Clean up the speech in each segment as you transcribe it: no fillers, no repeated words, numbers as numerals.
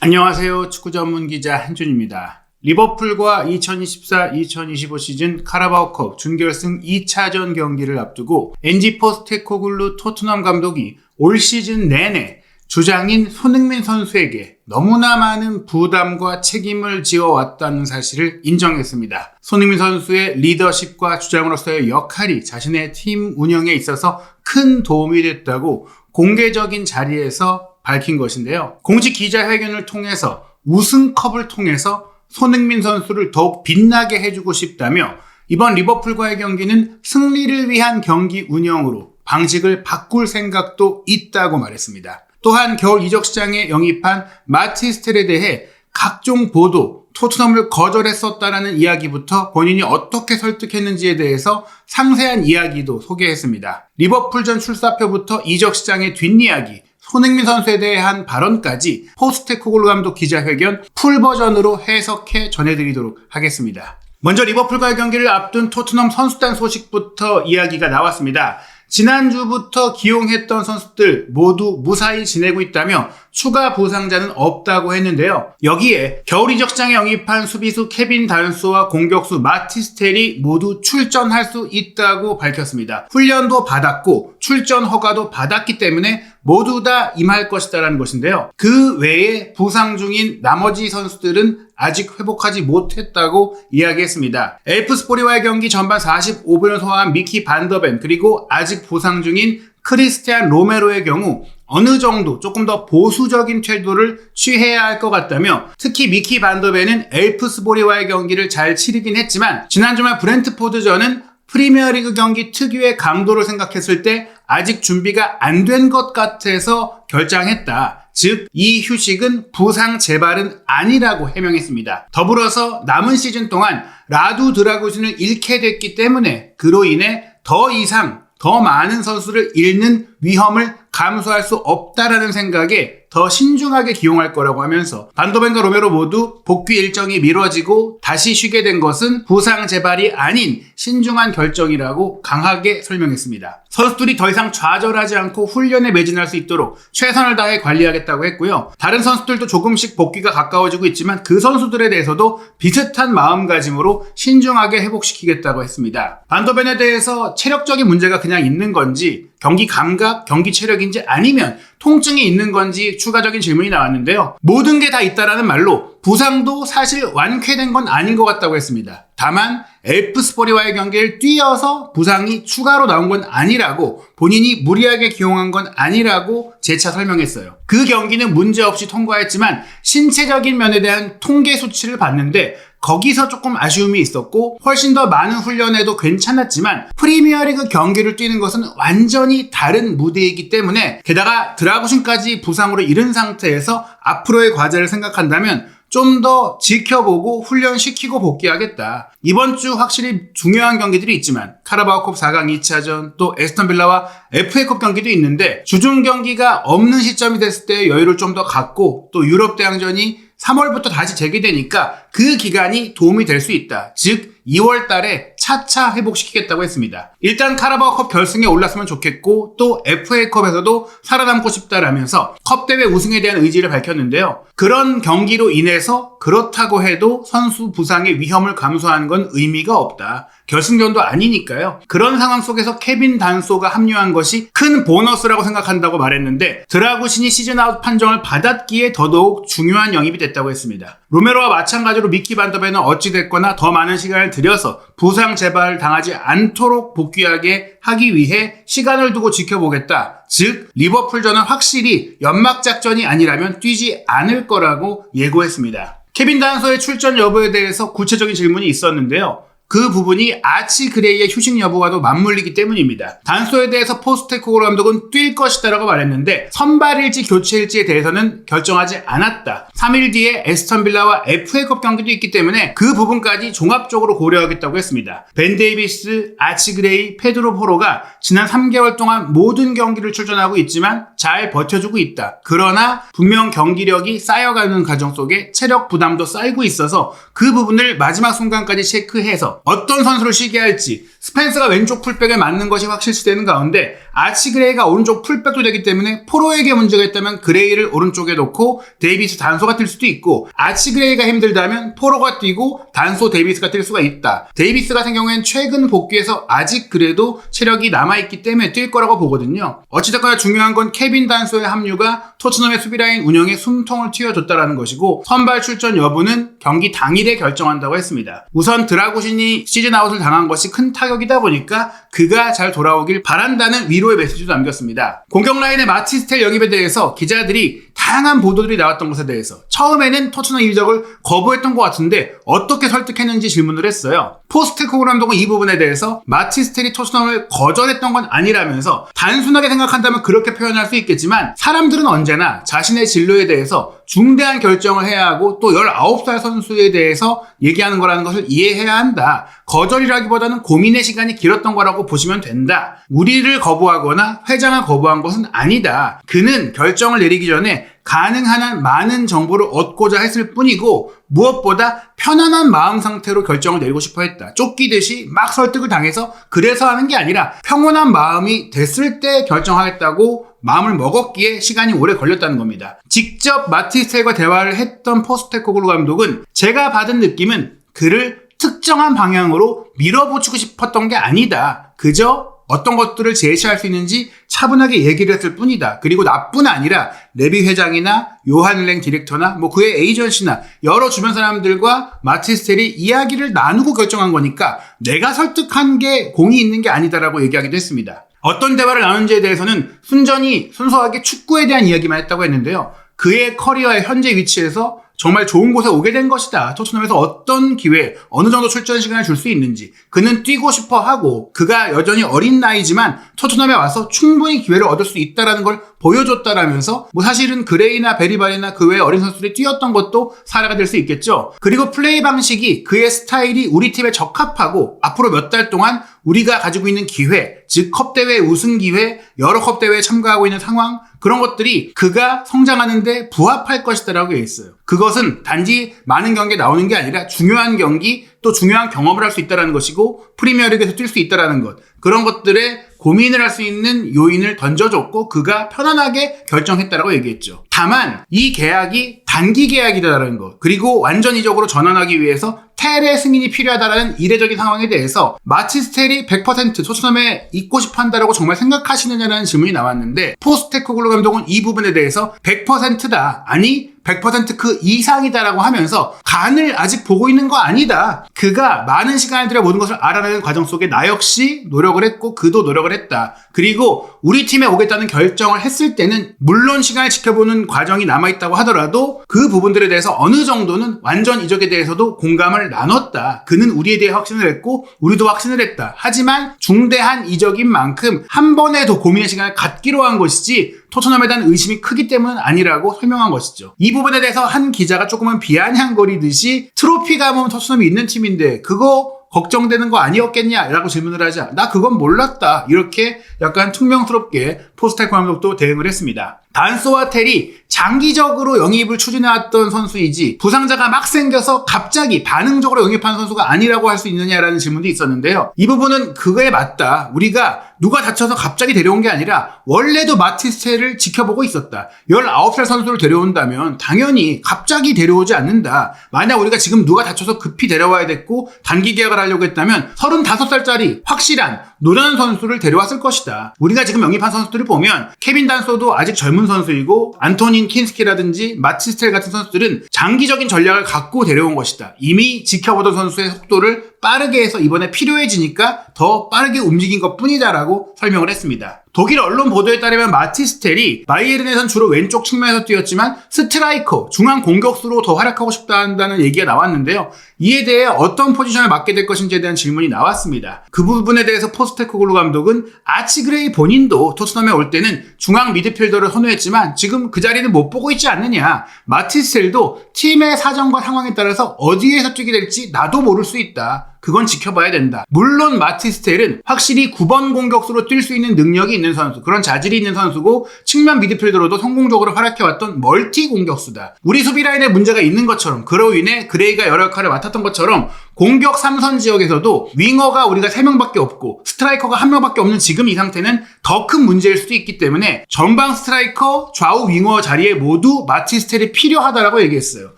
안녕하세요. 축구 전문 기자 한준입니다. 리버풀과 2024-2025 시즌 카라바오컵 준결승 2차전 경기를 앞두고 엔지 포스테코글루 토트넘 감독이 올 시즌 내내 주장인 손흥민 선수에게 너무나 많은 부담과 책임을 지어왔다는 사실을 인정했습니다. 손흥민 선수의 리더십과 주장으로서의 역할이 자신의 팀 운영에 있어서 큰 도움이 됐다고 공개적인 자리에서 밝힌 것인데요. 공식 기자회견을 통해서 우승컵을 통해서 손흥민 선수를 더욱 빛나게 해주고 싶다며 이번 리버풀과의 경기는 승리를 위한 경기 운영으로 방식을 바꿀 생각도 있다고 말했습니다. 또한 겨울 이적 시장에 영입한 마티스텔에 대해 각종 보도, 토트넘을 거절했었다라는 이야기부터 본인이 어떻게 설득했는지에 대해서 상세한 이야기도 소개했습니다. 리버풀전 출사표부터 이적 시장의 뒷이야기, 손흥민 선수에 대한 발언까지 포스테코글루 감독 기자회견 풀버전으로 해석해 전해드리도록 하겠습니다. 먼저 리버풀과의 경기를 앞둔 토트넘 선수단 소식부터 이야기가 나왔습니다. 지난주부터 기용했던 선수들 모두 무사히 지내고 있다며 추가 부상자는 없다고 했는데요. 여기에 겨울 이적 시장에 영입한 수비수 케빈 단소와 공격수 마티스텔이 모두 출전할 수 있다고 밝혔습니다. 훈련도 받았고 출전 허가도 받았기 때문에 모두 다 임할 것이다라는 것인데요. 그 외에 부상 중인 나머지 선수들은 아직 회복하지 못했다고 이야기했습니다. 엘프스보리와의 경기 전반 45분을 소화한 미키 반더벤 그리고 아직 부상 중인 크리스티안 로메로의 경우 어느 정도 조금 더 보수적인 태도를 취해야 할 것 같다며 특히 미키 반더벤은 엘프스보리와의 경기를 잘 치르긴 했지만 지난 주말 브렌트포드전은 프리미어리그 경기 특유의 강도를 생각했을 때 아직 준비가 안 된 것 같아서 결장했다. 즉, 이 휴식은 부상 재발은 아니라고 해명했습니다. 더불어서 남은 시즌 동안 라두 드라구신을 잃게 됐기 때문에 그로 인해 더 이상 더 많은 선수를 잃는 위험을 감수할 수 없다라는 생각에 더 신중하게 기용할 거라고 하면서 반도벤과 로메로 모두 복귀 일정이 미뤄지고 다시 쉬게 된 것은 부상 재발이 아닌 신중한 결정이라고 강하게 설명했습니다. 선수들이 더 이상 좌절하지 않고 훈련에 매진할 수 있도록 최선을 다해 관리하겠다고 했고요. 다른 선수들도 조금씩 복귀가 가까워지고 있지만 그 선수들에 대해서도 비슷한 마음가짐으로 신중하게 회복시키겠다고 했습니다. 반도벤에 대해서 체력적인 문제가 그냥 있는 건지 경기 감각, 경기 체력인지 아니면 통증이 있는 건지 추가적인 질문이 나왔는데요. 모든 게 다 있다라는 말로 부상도 사실 완쾌된 건 아닌 것 같다고 했습니다. 다만 엘프스보리와의 경기를 뛰어서 부상이 추가로 나온 건 아니라고 본인이 무리하게 기용한 건 아니라고 재차 설명했어요. 그 경기는 문제없이 통과했지만 신체적인 면에 대한 통계 수치를 봤는데 거기서 조금 아쉬움이 있었고 훨씬 더 많은 훈련에도 괜찮았지만 프리미어리그 경기를 뛰는 것은 완전히 다른 무대이기 때문에 게다가 드라구신까지 부상으로 잃은 상태에서 앞으로의 과제를 생각한다면 좀 더 지켜보고 훈련시키고 복귀하겠다. 이번 주 확실히 중요한 경기들이 있지만 카라바오컵 4강 2차전 또 에스턴 빌라와 FA컵 경기도 있는데 주중 경기가 없는 시점이 됐을 때 여유를 좀 더 갖고 또 유럽 대항전이 3월부터 다시 재개되니까 그 기간이 도움이 될 수 있다. 즉 2월 달에 차차 회복시키겠다고 했습니다. 일단 카라바오컵 결승에 올랐으면 좋겠고 또 FA컵에서도 살아남고 싶다라면서 컵대회 우승에 대한 의지를 밝혔는데요. 그런 경기로 인해서 그렇다고 해도 선수 부상의 위험을 감수하는 건 의미가 없다. 결승전도 아니니까요. 그런 상황 속에서 케빈 단소가 합류한 것이 큰 보너스라고 생각한다고 말했는데 드라구신이 시즌아웃 판정을 받았기에 더더욱 중요한 영입이 됐다고 했습니다. 로메로와 마찬가지로 미키 반더벤은 어찌됐거나 더 많은 시간을 들여서 부상 재발 당하지 않도록 복귀하게 하기 위해 시간을 두고 지켜보겠다. 즉 리버풀전은 확실히 연막작전이 아니라면 뛰지 않을 거라고 예고했습니다. 케빈 단소의 출전 여부에 대해서 구체적인 질문이 있었는데요. 그 부분이 아치 그레이의 휴식 여부와도 맞물리기 때문입니다. 단소에 대해서 포스테코글루 감독은 뛸 것이다라고 말했는데 선발일지 교체일지에 대해서는 결정하지 않았다. 3일 뒤에 에스턴 빌라와 FA컵 경기도 있기 때문에 그 부분까지 종합적으로 고려하겠다고 했습니다. 벤 데이비스, 아치 그레이, 페드로 포로가 지난 3개월 동안 모든 경기를 출전하고 있지만 잘 버텨주고 있다. 그러나 분명 경기력이 쌓여가는 과정 속에 체력 부담도 쌓이고 있어서 그 부분을 마지막 순간까지 체크해서 어떤 선수를 쉬게 할지 스펜서가 왼쪽 풀백에 맞는 것이 확실시되는 가운데 아치 그레이가 오른쪽 풀백도 되기 때문에 포로에게 문제가 있다면 그레이를 오른쪽에 놓고 데이비스 단소가 뛸 수도 있고, 아치 그레이가 힘들다면 포로가 뛰고 단소 데이비스가 뛸 수가 있다. 데이비스 같은 경우에는 최근 복귀해서 아직 그래도 체력이 남아있기 때문에 뛸 거라고 보거든요. 어찌됐거나 중요한 건 케빈 단소의 합류가 토트넘의 수비라인 운영에 숨통을 틔워줬다라는 것이고, 선발 출전 여부는 경기 당일에 결정한다고 했습니다. 우선 드라구신이 시즌 아웃을 당한 것이 큰 타격이다 보니까 그가 잘 돌아오길 바란다는 위로의 메시지도 남겼습니다. 공격 라인의 마티스텔 영입에 대해서 기자들이 다양한 보도들이 나왔던 것에 대해서 처음에는 토트넘 이적을 거부했던 것 같은데 어떻게 설득했는지 질문을 했어요. 포스테코글루 감독은 이 부분에 대해서 마티스텔이 토트넘을 거절했던 건 아니라면서, 단순하게 생각한다면 그렇게 표현할 수 있겠지만 사람들은 언제나 자신의 진로에 대해서 중대한 결정을 해야 하고 또 19살 선수에 대해서 얘기하는 거라는 것을 이해해야 한다. 거절이라기보다는 고민의 시간이 길었던 거라고 보시면 된다. 우리를 거부하거나 회장을 거부한 것은 아니다. 그는 결정을 내리기 전에 가능한 한 많은 정보를 얻고자 했을 뿐이고, 무엇보다 편안한 마음 상태로 결정을 내리고 싶어 했다. 쫓기듯이 막 설득을 당해서 그래서 하는 게 아니라 평온한 마음이 됐을 때 결정하겠다고 마음을 먹었기에 시간이 오래 걸렸다는 겁니다. 직접 마티스텔과 대화를 했던 포스테코글루 감독은 제가 받은 느낌은 그를 특정한 방향으로 밀어붙이고 싶었던 게 아니다. 그저 어떤 것들을 제시할 수 있는지 차분하게 얘기를 했을 뿐이다. 그리고 나뿐 아니라 레비 회장이나 요한 랭 디렉터나 그의 에이전시나 여러 주변 사람들과 마티스텔이 이야기를 나누고 결정한 거니까 내가 설득한 게 공이 있는 게 아니다라고 얘기하기도 했습니다. 어떤 대화를 나눈지에 대해서는 순수하게 축구에 대한 이야기만 했다고 했는데요. 그의 커리어의 현재 위치에서 정말 좋은 곳에 오게 된 것이다. 토트넘에서 어떤 기회, 어느 정도 출전 시간을 줄 수 있는지, 그는 뛰고 싶어 하고 그가 여전히 어린 나이지만 토트넘에 와서 충분히 기회를 얻을 수 있다는 걸 보여줬다라면서, 사실은 그레이나 베리발이나 그 외 어린 선수들이 뛰었던 것도 사례가 될 수 있겠죠. 그리고 플레이 방식이 그의 스타일이 우리 팀에 적합하고 앞으로 몇 달 동안 우리가 가지고 있는 기회, 즉 컵대회 우승 기회, 여러 컵대회에 참가하고 있는 상황, 그런 것들이 그가 성장하는데 부합할 것이다라고 했어요. 그것은 단지 많은 경기에 나오는 게 아니라 중요한 경기, 또 중요한 경험을 할 수 있다는 것이고, 프리미어리그에서 뛸 수 있다는 것, 그런 것들에 고민을 할 수 있는 요인을 던져줬고 그가 편안하게 결정했다라고 얘기했죠. 다만 이 계약이 단기 계약이다라는 것, 그리고 완전 이적으로 전환하기 위해서 텔의 승인이 필요하다라는 이례적인 상황에 대해서 마티스텔이 100% 토트넘에 있고 싶어 한다라고 정말 생각하시느냐라는 질문이 나왔는데, 포스테코글루 감독은 이 부분에 대해서 100%다, 아니 100% 그 이상이다라고 하면서 간을 아직 보고 있는 거 아니다. 그가 많은 시간을 들여 모든 것을 알아내는 과정 속에 나 역시 노력을 했고 그도 노력을 했다. 그리고 우리 팀에 오겠다는 결정을 했을 때는 물론 시간을 지켜보는 과정이 남아있다고 하더라도 그 부분들에 대해서 어느 정도는 완전 이적에 대해서도 공감을 나눴다. 그는 우리에 대해 확신을 했고 우리도 확신을 했다. 하지만 중대한 이적인 만큼 한 번에 더 고민의 시간을 갖기로 한 것이지 토트넘에 대한 의심이 크기 때문은 아니라고 설명한 것이죠. 이 부분에 대해서 한 기자가 조금은 비아냥거리듯이 트로피 가면 토트넘이 있는 팀인데 그거 걱정되는 거 아니었겠냐라고 질문을 하자 나 그건 몰랐다, 이렇게 약간 퉁명스럽게 포스테코 감독도 대응을 했습니다. 단소와 텔이 장기적으로 영입을 추진해왔던 선수이지 부상자가 막 생겨서 갑자기 반응적으로 영입한 선수가 아니라고 할 수 있느냐라는 질문도 있었는데요. 이 부분은 그거에 맞다. 우리가 누가 다쳐서 갑자기 데려온 게 아니라 원래도 마티스텔을 지켜보고 있었다. 19살 선수를 데려온다면 당연히 갑자기 데려오지 않는다. 만약 우리가 지금 누가 다쳐서 급히 데려와야 됐고 단기 계약을 하려고 했다면 35살짜리 확실한 노련한 선수를 데려왔을 것이다. 우리가 지금 영입한 선수들을 보면 케빈 단소도 아직 젊은 선수이고 안토닌 킨스키라든지 마티스텔 같은 선수들은 장기적인 전략을 갖고 데려온 것이다. 이미 지켜보던 선수의 속도를 빠르게 해서 이번에 필요해지니까 더 빠르게 움직인 것 뿐이다라고 설명을 했습니다. 독일 언론 보도에 따르면 마티스텔이 바이에른에선 주로 왼쪽 측면에서 뛰었지만 스트라이커, 중앙 공격수로 더 활약하고 싶다 한다는 얘기가 나왔는데요. 이에 대해 어떤 포지션을 맡게 될 것인지에 대한 질문이 나왔습니다. 그 부분에 대해서 포스테코글루 감독은 아치 그레이 본인도 토트넘에 올 때는 중앙 미드필더를 선호했지만 지금 그 자리는 못 보고 있지 않느냐. 마티스텔도 팀의 사정과 상황에 따라서 어디에서 뛰게 될지 나도 모를 수 있다. 그건 지켜봐야 된다. 물론 마티스텔은 확실히 9번 공격수로 뛸 수 있는 능력이 있는 선수, 그런 자질이 있는 선수고 측면 미드필더로도 성공적으로 활약해왔던 멀티 공격수다. 우리 수비 라인에 문제가 있는 것처럼, 그로 인해 그레이가 여러 역할을 맡았던 것처럼 공격 3선 지역에서도 윙어가 우리가 3명밖에 없고 스트라이커가 1명밖에 없는 지금 이 상태는 더 큰 문제일 수도 있기 때문에 전방 스트라이커, 좌우 윙어 자리에 모두 마티스텔이 필요하다라고 얘기했어요.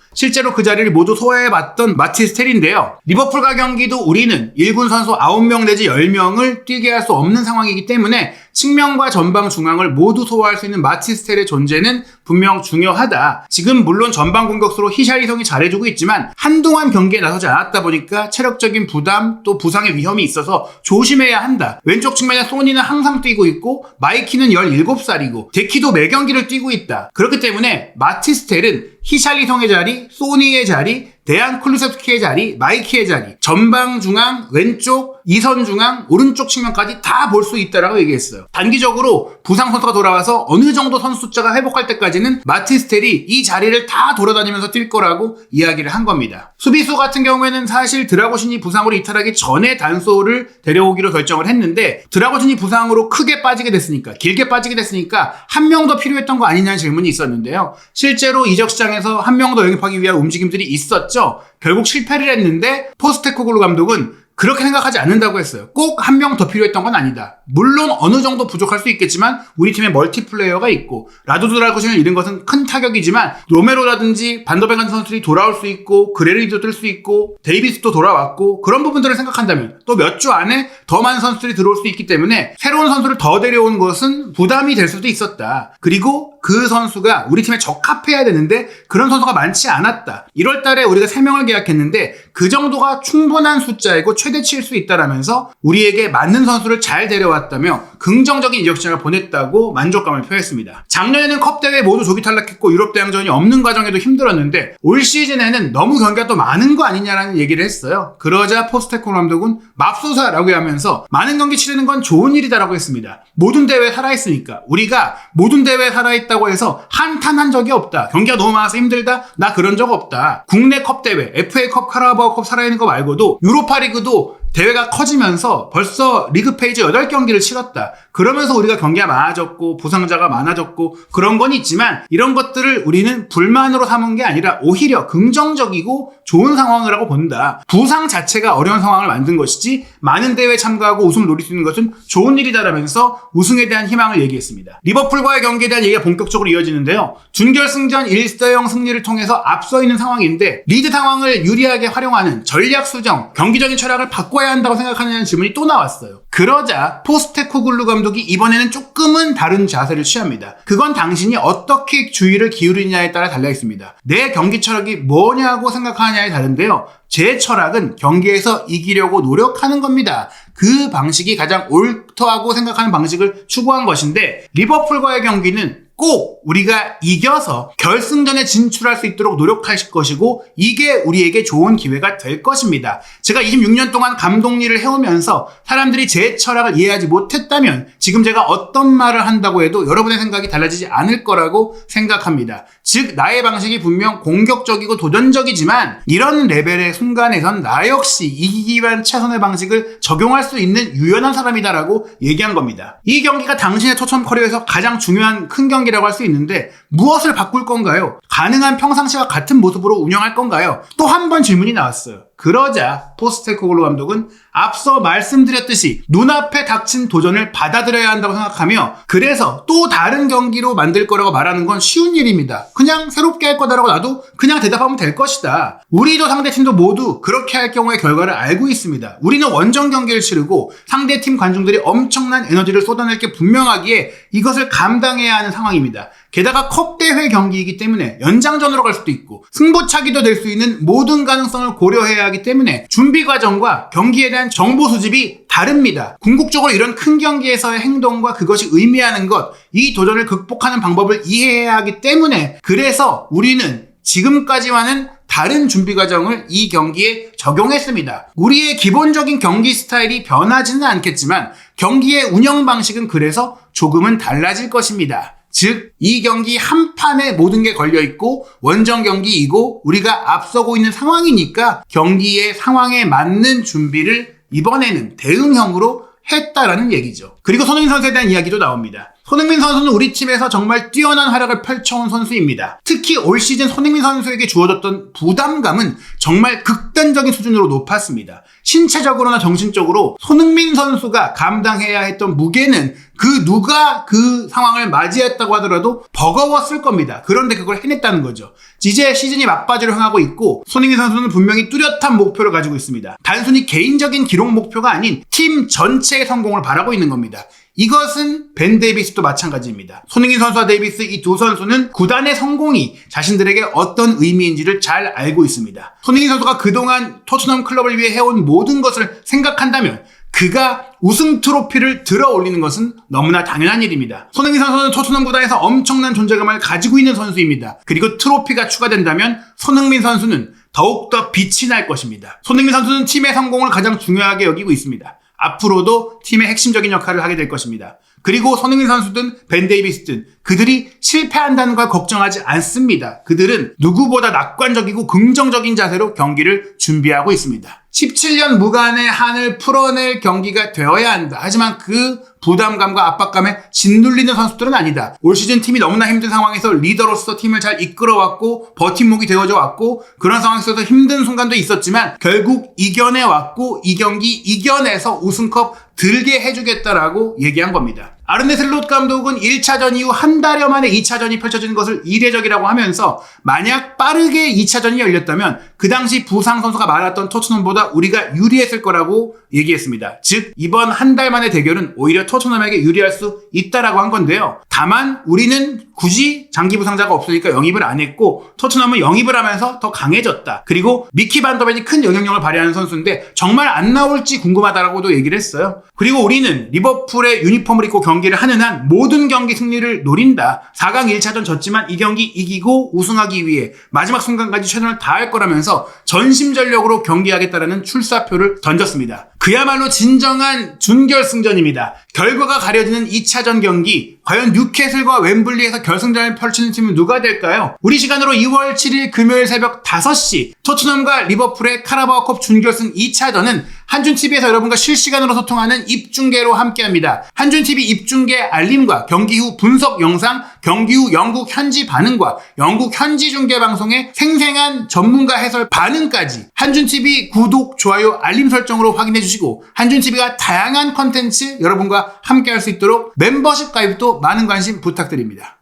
실제로 그 자리를 모두 소화해봤던 마티스텔인데요. 리버풀과 경기도 우리는 1군 선수 9명 내지 10명을 뛰게 할 수 없는 상황이기 때문에 측면과 전방 중앙을 모두 소화할 수 있는 마티스텔의 존재는 분명 중요하다. 지금 물론 전방 공격수로 히샬리송이 잘해주고 있지만 한동안 경기에 나서지 않았다 보니까 체력적인 부담 또 부상의 위험이 있어서 조심해야 한다. 왼쪽 측면에 소니는 항상 뛰고 있고 마이키는 17살이고 데키도 매 경기를 뛰고 있다. 그렇기 때문에 마티스텔은 히샬리송의 자리, 소니의 자리, 데안 쿨루셉스키의 자리, 마이키의 자리, 전방 중앙, 왼쪽, 2선 중앙, 오른쪽 측면까지 다 볼 수 있다라고 얘기했어요. 단기적으로 부상 선수가 돌아와서 어느 정도 선수 숫자가 회복할 때까지는 마티스텔이 이 자리를 다 돌아다니면서 뛸 거라고 이야기를 한 겁니다. 수비수 같은 경우에는 사실 드라고신이 부상으로 이탈하기 전에 단소를 데려오기로 결정을 했는데 드라고신이 부상으로 크게 빠지게 됐으니까, 길게 빠지게 됐으니까 한 명 더 필요했던 거 아니냐는 질문이 있었는데요. 실제로 이적 시장에서 한 명 더 영입하기 위한 움직임들이 있었죠. 결국 실패를 했는데 포스테코글루 감독은 그렇게 생각하지 않는다고 했어요. 꼭 한 명 더 필요했던 건 아니다. 물론 어느 정도 부족할 수 있겠지만 우리 팀에 멀티플레이어가 있고 라도드 드라고신을 잃은 것은 큰 타격이지만 로메로라든지 반더벤 같은 선수들이 돌아올 수 있고 그레리도 뜰 수 있고 데이비스도 돌아왔고 그런 부분들을 생각한다면 또 몇 주 안에 더 많은 선수들이 들어올 수 있기 때문에 새로운 선수를 더 데려온 것은 부담이 될 수도 있었다. 그리고 그 선수가 우리 팀에 적합해야 되는데 그런 선수가 많지 않았다. 1월 달에 우리가 3명을 계약했는데 그 정도가 충분한 숫자이고 최대치일 수 있다라면서 우리에게 맞는 선수를 잘 데려왔다며 긍정적인 이적 시장을 보냈다고 만족감을 표했습니다. 작년에는 컵대회 모두 조기 탈락했고 유럽 대항전이 없는 과정에도 힘들었는데 올 시즌에는 너무 경기가 또 많은 거 아니냐라는 얘기를 했어요. 그러자 포스테코글루 감독은 맙소사라고 하면서 많은 경기 치르는 건 좋은 일이다라고 했습니다. 모든 대회에 살아있으니까 우리가 모든 대회에 살아있다고 해서 한탄한 적이 없다. 경기가 너무 많아서 힘들다? 나 그런 적 없다. 국내 컵대회, FA컵, 카라바오컵 살아있는 거 말고도 유로파리그도 대회가 커지면서 벌써 리그 페이지 8경기를 치렀다. 그러면서 우리가 경기가 많아졌고 부상자가 많아졌고 그런 건 있지만 이런 것들을 우리는 불만으로 삼은 게 아니라 오히려 긍정적이고 좋은 상황이라고 본다. 부상 자체가 어려운 상황을 만든 것이지 많은 대회에 참가하고 우승을 노릴 수 있는 것은 좋은 일이다라면서 우승에 대한 희망을 얘기했습니다. 리버풀과의 경기에 대한 얘기가 본격적으로 이어지는데요. 준결승전 1-0 승리를 통해서 앞서 있는 상황인데 리드 상황을 유리하게 활용하는 전략 수정, 경기적인 철학을 바꿔야 한다고 생각하느냐는 질문이 또 나왔어요. 그러자 포스테코글루 감독이 이번에는 조금은 다른 자세를 취합니다. 그건 당신이 어떻게 주의를 기울이느냐에 따라 달려있습니다. 내 경기 철학이 뭐냐고 생각하느냐에 다른데요. 제 철학은 경기에서 이기려고 노력하는 겁니다. 그 방식이 가장 옳다고 생각하는 방식을 추구한 것인데 리버풀과의 경기는 꼭 우리가 이겨서 결승전에 진출할 수 있도록 노력할 것이고 이게 우리에게 좋은 기회가 될 것입니다. 제가 26년 동안 감독 일을 해오면서 사람들이 제 철학을 이해하지 못했다면 지금 제가 어떤 말을 한다고 해도 여러분의 생각이 달라지지 않을 거라고 생각합니다. 즉 나의 방식이 분명 공격적이고 도전적이지만 이런 레벨의 순간에선 나 역시 이기기 위한 최선의 방식을 적용할 수 있는 유연한 사람이다라고 얘기한 겁니다. 이 경기가 당신의 토트넘 커리어에서 가장 중요한 큰 경기라고 할 수 있는데 무엇을 바꿀 건가요? 가능한 평상시와 같은 모습으로 운영할 건가요? 또 한 번 질문이 나왔어요. 그러자 포스테코글루 감독은 앞서 말씀드렸듯이 눈앞에 닥친 도전을 받아들여야 한다고 생각하며 그래서 또 다른 경기로 만들 거라고 말하는 건 쉬운 일입니다. 그냥 새롭게 할 거다라고 나도 그냥 대답하면 될 것이다. 우리도 상대팀도 모두 그렇게 할 경우의 결과를 알고 있습니다. 우리는 원정 경기를 치르고 상대팀 관중들이 엄청난 에너지를 쏟아낼 게 분명하기에 이것을 감당해야 하는 상황입니다. 게다가 컵대회 경기이기 때문에 연장전으로 갈 수도 있고 승부차기도 될 수 있는 모든 가능성을 고려해야 하기 때문에 준비 과정과 경기에 대한 정보 수집이 다릅니다. 궁극적으로 이런 큰 경기에서의 행동과 그것이 의미하는 것, 이 도전을 극복하는 방법을 이해해야 하기 때문에 그래서 우리는 지금까지와는 다른 준비 과정을 이 경기에 적용했습니다. 우리의 기본적인 경기 스타일이 변하지는 않겠지만 경기의 운영 방식은 그래서 조금은 달라질 것입니다. 즉, 이 경기 한 판에 모든 게 걸려있고 원정 경기이고 우리가 앞서고 있는 상황이니까 경기의 상황에 맞는 준비를 이번에는 대응형으로 했다라는 얘기죠. 그리고 손흥민 선수에 대한 이야기도 나옵니다. 손흥민 선수는 우리 팀에서 정말 뛰어난 활약을 펼쳐온 선수입니다. 특히 올 시즌 손흥민 선수에게 주어졌던 부담감은 정말 극단적인 수준으로 높았습니다. 신체적으로나 정신적으로 손흥민 선수가 감당해야 했던 무게는 그 누가 그 상황을 맞이했다고 하더라도 버거웠을 겁니다. 그런데 그걸 해냈다는 거죠. 이제 시즌이 막바지로 향하고 있고 손흥민 선수는 분명히 뚜렷한 목표를 가지고 있습니다. 단순히 개인적인 기록 목표가 아닌 팀 전체의 성공을 바라고 있는 겁니다. 이것은 벤 데이비스도 마찬가지입니다. 손흥민 선수와 데이비스 이 두 선수는 구단의 성공이 자신들에게 어떤 의미인지를 잘 알고 있습니다. 손흥민 선수가 그동안 토트넘 클럽을 위해 해온 모든 것을 생각한다면 그가 우승 트로피를 들어 올리는 것은 너무나 당연한 일입니다. 손흥민 선수는 토트넘 구단에서 엄청난 존재감을 가지고 있는 선수입니다. 그리고 트로피가 추가된다면 손흥민 선수는 더욱더 빛이 날 것입니다. 손흥민 선수는 팀의 성공을 가장 중요하게 여기고 있습니다. 앞으로도 팀의 핵심적인 역할을 하게 될 것입니다. 그리고 손흥민 선수든 벤 데이비스든 그들이 실패한다는 걸 걱정하지 않습니다. 그들은 누구보다 낙관적이고 긍정적인 자세로 경기를 준비하고 있습니다. 17년 무관의 한을 풀어낼 경기가 되어야 한다. 하지만 그 부담감과 압박감에 짓눌리는 선수들은 아니다. 올 시즌 팀이 너무나 힘든 상황에서 리더로서 팀을 잘 이끌어왔고 버팀목이 되어져 왔고 그런 상황에서 힘든 순간도 있었지만 결국 이겨내왔고 이 경기 이겨내서 우승컵 들게 해주겠다라고 얘기한 겁니다. 아르네 슬롯 감독은 1차전 이후 한 달여 만에 2차전이 펼쳐지는 것을 이례적이라고 하면서 만약 빠르게 2차전이 열렸다면 그 당시 부상 선수가 많았던 토트넘보다 우리가 유리했을 거라고 얘기했습니다. 즉 이번 한 달 만의 대결은 오히려 토트넘에게 유리할 수 있다라고 한 건데요. 다만 우리는 굳이 장기 부상자가 없으니까 영입을 안 했고 토트넘은 영입을 하면서 더 강해졌다. 그리고 미키 반더벤이 큰 영향력을 발휘하는 선수인데 정말 안 나올지 궁금하다라고도 얘기를 했어요. 그리고 우리는 리버풀의 유니폼을 입고 경기를 하는 한 모든 경기 승리를 노린다. 4강 1차전 졌지만 이 경기 이기고 우승하기 위해 마지막 순간까지 최선을 다할 거라면서 전심전력으로 경기하겠다라는 출사표를 던졌습니다. 그야말로 진정한 준결승전입니다. 결과가 가려지는 2차전 경기, 과연 뉴캐슬과 웸블리에서 결승전을 펼치는 팀은 누가 될까요? 우리 시간으로 2월 7일 금요일 새벽 5시 토트넘과 리버풀의 카라바오컵 준결승 2차전은 한준TV에서 여러분과 실시간으로 소통하는 입중계로 함께합니다. 한준TV 입중계 알림과 경기 후 분석 영상, 경기 후 영국 현지 반응과 영국 현지 중계 방송의 생생한 전문가 해설 반응까지 한준TV 구독, 좋아요, 알림 설정으로 확인해 주시고 한준TV가 다양한 컨텐츠 여러분과 함께할 수 있도록 멤버십 가입도 많은 관심 부탁드립니다.